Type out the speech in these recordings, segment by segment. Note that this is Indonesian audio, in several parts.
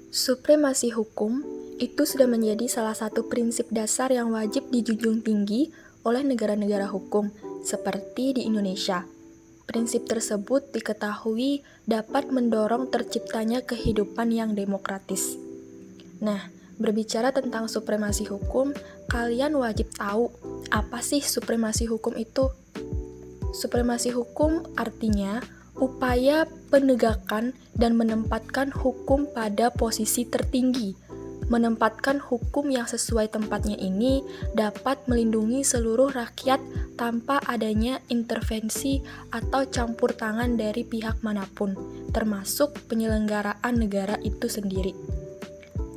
Supremasi hukum itu sudah menjadi salah satu prinsip dasar yang wajib dijunjung tinggi oleh negara-negara hukum, seperti di Indonesia. Prinsip tersebut diketahui dapat mendorong terciptanya kehidupan yang demokratis. Nah, berbicara tentang supremasi hukum, kalian wajib tahu apa sih supremasi hukum itu? Supremasi hukum artinya upaya penegakan dan menempatkan hukum pada posisi tertinggi. Menempatkan hukum yang sesuai tempatnya ini dapat melindungi seluruh rakyat tanpa adanya intervensi atau campur tangan dari pihak manapun, termasuk penyelenggaraan negara itu sendiri.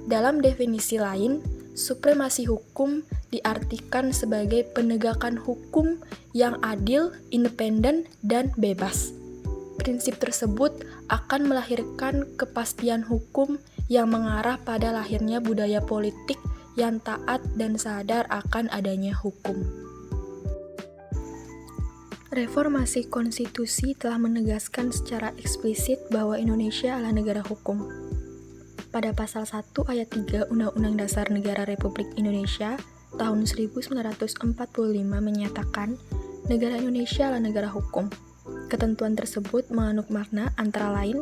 Dalam definisi lain, supremasi hukum diartikan sebagai penegakan hukum yang adil, independen, dan bebas. Prinsip tersebut akan melahirkan kepastian hukum yang mengarah pada lahirnya budaya politik yang taat dan sadar akan adanya hukum. Reformasi konstitusi telah menegaskan secara eksplisit bahwa Indonesia adalah negara hukum. Pada pasal 1 ayat 3 Undang-Undang Dasar Negara Republik Indonesia tahun 1945 menyatakan negara Indonesia adalah negara hukum. Ketentuan tersebut mengandung makna antara lain,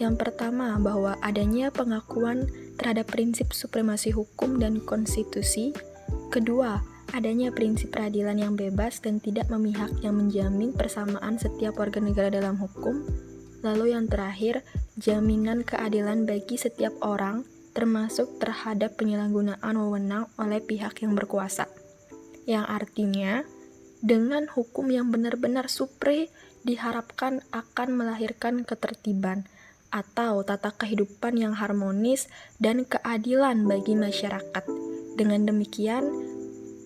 yang pertama bahwa adanya pengakuan terhadap prinsip supremasi hukum dan konstitusi, kedua, adanya prinsip peradilan yang bebas dan tidak memihak yang menjamin persamaan setiap warga negara dalam hukum, lalu yang terakhir, jaminan keadilan bagi setiap orang, termasuk terhadap penyalahgunaan wewenang oleh pihak yang berkuasa. Yang artinya, dengan hukum yang benar-benar supre diharapkan akan melahirkan ketertiban atau tata kehidupan yang harmonis dan keadilan bagi masyarakat. Dengan demikian,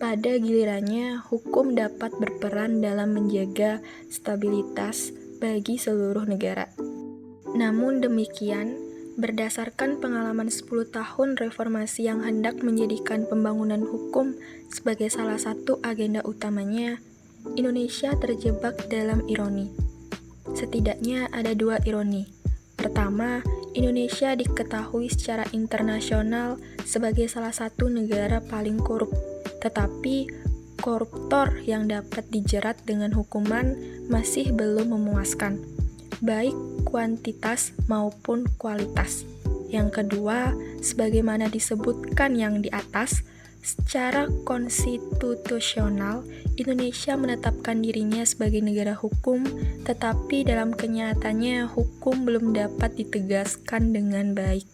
pada gilirannya hukum dapat berperan dalam menjaga stabilitas bagi seluruh negara. Namun demikian, berdasarkan pengalaman 10 tahun reformasi yang hendak menjadikan pembangunan hukum sebagai salah satu agenda utamanya, Indonesia terjebak dalam ironi. Setidaknya ada 2 ironi. Pertama, Indonesia diketahui secara internasional sebagai salah satu negara paling korup, tetapi koruptor yang dapat dijerat dengan hukuman masih belum memuaskan, baik kuantitas maupun kualitas. Yang kedua, sebagaimana disebutkan yang di atas, secara konstitusional, Indonesia menetapkan dirinya sebagai negara hukum, tetapi dalam kenyataannya hukum belum dapat ditegaskan dengan baik.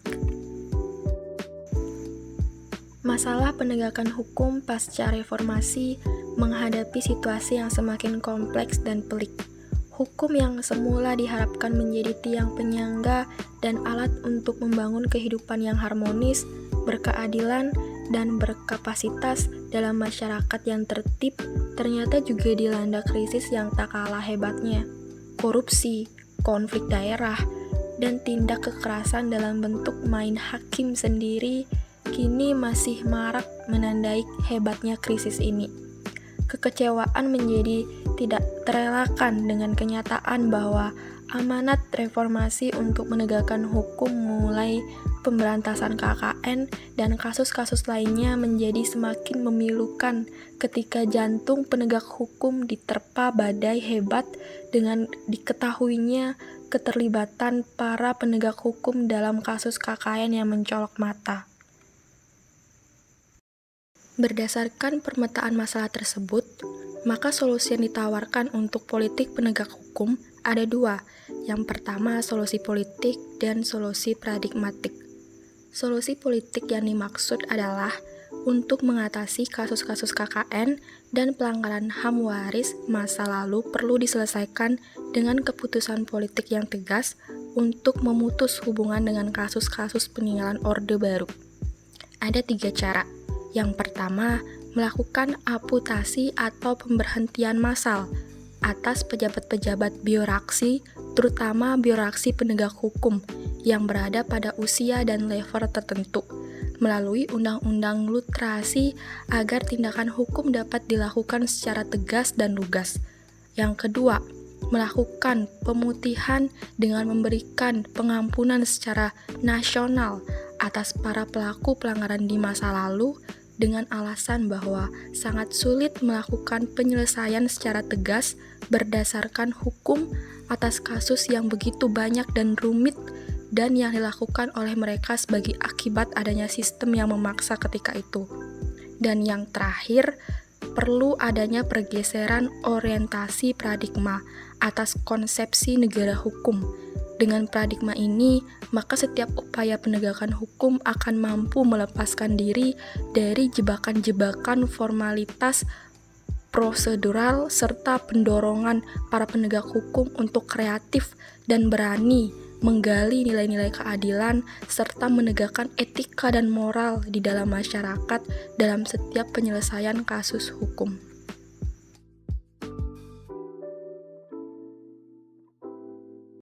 Masalah penegakan hukum pasca reformasi menghadapi situasi yang semakin kompleks dan pelik. Hukum yang semula diharapkan menjadi tiang penyangga dan alat untuk membangun kehidupan yang harmonis, berkeadilan, dan berkapasitas dalam masyarakat yang tertib, ternyata juga dilanda krisis yang tak kalah hebatnya. Korupsi, konflik daerah, dan tindak kekerasan dalam bentuk main hakim sendiri kini masih marak menandai hebatnya krisis ini. Kekecewaan menjadi tidak terelakkan dengan kenyataan bahwa amanat reformasi untuk menegakkan hukum mulai pemberantasan KKN dan kasus-kasus lainnya menjadi semakin memilukan ketika jantung penegak hukum diterpa badai hebat dengan diketahuinya keterlibatan para penegak hukum dalam kasus KKN yang mencolok mata. Berdasarkan pemetaan masalah tersebut, maka solusi yang ditawarkan untuk politik penegak hukum ada 2. Yang pertama, solusi politik dan solusi paradigmatik. Solusi politik yang dimaksud adalah untuk mengatasi kasus-kasus KKN dan pelanggaran HAM waris masa lalu perlu diselesaikan dengan keputusan politik yang tegas untuk memutus hubungan dengan kasus-kasus peninggalan Orde Baru. Ada 3 cara. Yang pertama, melakukan amputasi atau pemberhentian massal atas pejabat-pejabat birokrasi, terutama birokrasi penegak hukum yang berada pada usia dan level tertentu, melalui undang-undang lustrasi agar tindakan hukum dapat dilakukan secara tegas dan lugas. Yang kedua, melakukan pemutihan dengan memberikan pengampunan secara nasional atas para pelaku pelanggaran di masa lalu dengan alasan bahwa sangat sulit melakukan penyelesaian secara tegas berdasarkan hukum atas kasus yang begitu banyak dan rumit dan yang dilakukan oleh mereka sebagai akibat adanya sistem yang memaksa ketika itu. Dan yang terakhir, perlu adanya pergeseran orientasi paradigma atas konsepsi negara hukum. Dengan paradigma ini, maka setiap upaya penegakan hukum akan mampu melepaskan diri dari jebakan-jebakan formalitas prosedural serta pendorongan para penegak hukum untuk kreatif dan berani menggali nilai-nilai keadilan serta menegakkan etika dan moral di dalam masyarakat dalam setiap penyelesaian kasus hukum.